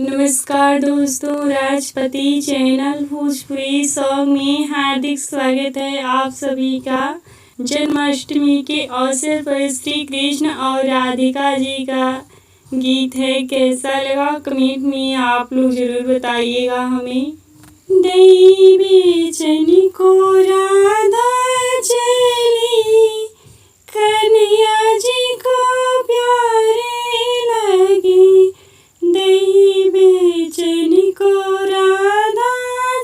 नमस्कार दोस्तों, Rajpati channel Bhojpuri song में हार्दिक स्वागत है आप सभी का। जन्माष्टमी के अवसर पर श्री कृष्ण और राधिका जी का गीत है। कैसा लगा कमेंट में आप लोग ज़रूर बताइएगा हमें। दई बेचैनी को राधा चली, कन्हैया जी को प्यारे लगी। दई बेचैनी को राधा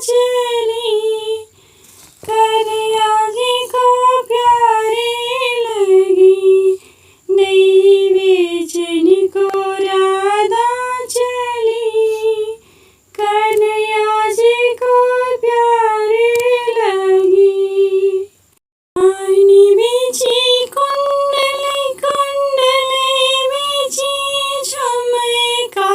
चली, कन्हैया जी को प्यारे लगी। दई बेचैनी को राधा चली, कन्हैया जी को प्यारे लगी। पानी बिछी कुंडली कुंडली बिछी झुमका,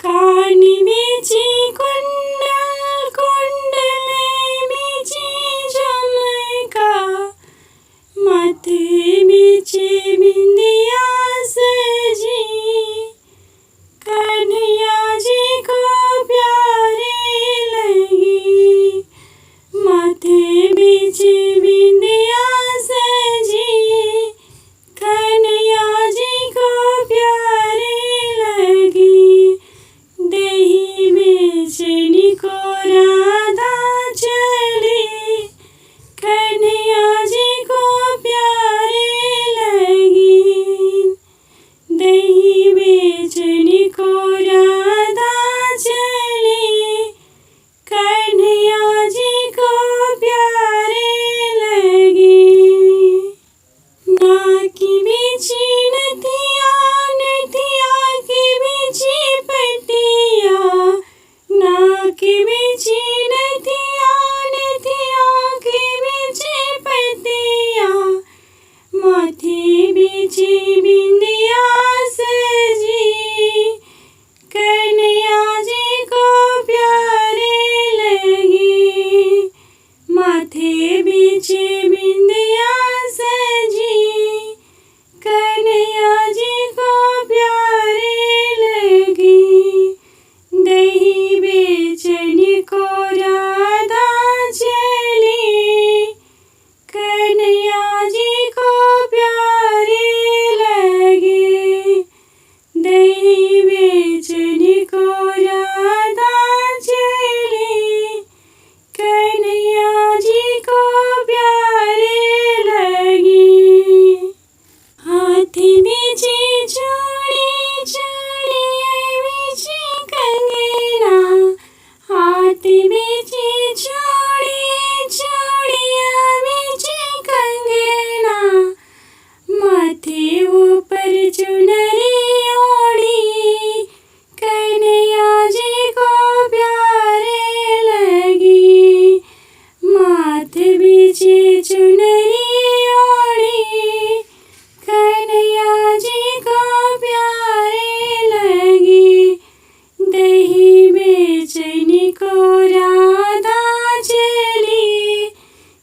कानी बिछी कुंडल कुंडली बिछी झुमका। माथे बिछी बिंदिया सजी, कन्हैया जी को प्यारे लगी। माथे बिछी बिंदिया सजी, कन्हैया जी को प्यारे लगी। दही बेचैनी को राधा चली, कन्हैया जी को प्यारे लगी। दही बेचैनी को राधा चली, कन्हैया जी को प्यारे लगी। नाकी बिछी नथिया नथिया की बिछी पटिया, नाकी बिछी नथिया नथिया की बिछी पटिया। माथे बिछी बिंदिया सजी, कन्हैया जी को प्यारे लगी। माथे बिछी बिंदिया सजी, कन्हैया जी को प्यारे लगी। दही बेचैनी को राधा चली, कन्हैया जी को प्यारे लगी। दही बेचैनी को राधा चली, कन्हैया जी को प्यारे लगी। हाथी बिछी चूड़ी चूड़िया बिछी कंगना, हाथी बिछी चूड़ी चूड़िया बिछी कंगना। माथे ऊपर चुनरी ओढ़ी, कन्हैया जी को प्यारे लगी। माथे बिछी चुनरी ओढ़ी, कन्हैया जी को प्यारे लगी। दही बेचैनी को राधा चली,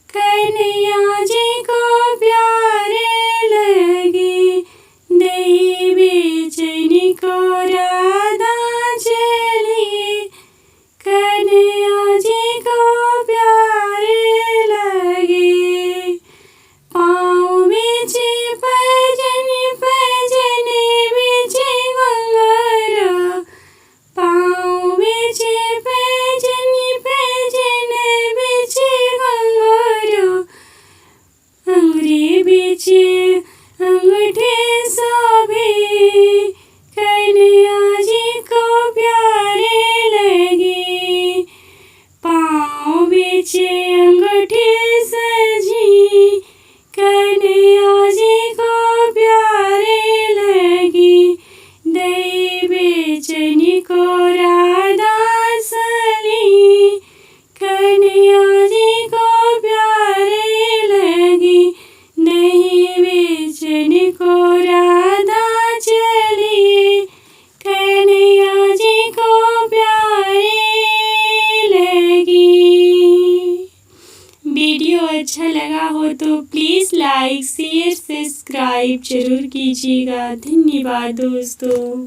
कन्हैया जी को प्यारे लगी। दही बेचैनी को राधा चली, कन्हैया जी को प्यारे लगी। पाँव बिछे पैजन पैजन बिछे घुंघरू, पाँव बिछे पैजन पैजन बिछे घुंघरू। अंगूरी बिछे अंगूठे शोभे, कन्हैया जी को प्यारे लगी। पाँव बिछे अंगूठे सजी, कन्हैया जी को प्यारे लगी। दई बेचैनी को राधा चली, कन्हैया जी को प्यारे लगी। दही बेचैनी को राधा चली, कन्हैया जी को प्यारे लगी। वीडियो अच्छा लगा हो तो प्लीज़ लाइक शेयर सब्सक्राइब जरूर कीजिएगा। धन्यवाद दोस्तों।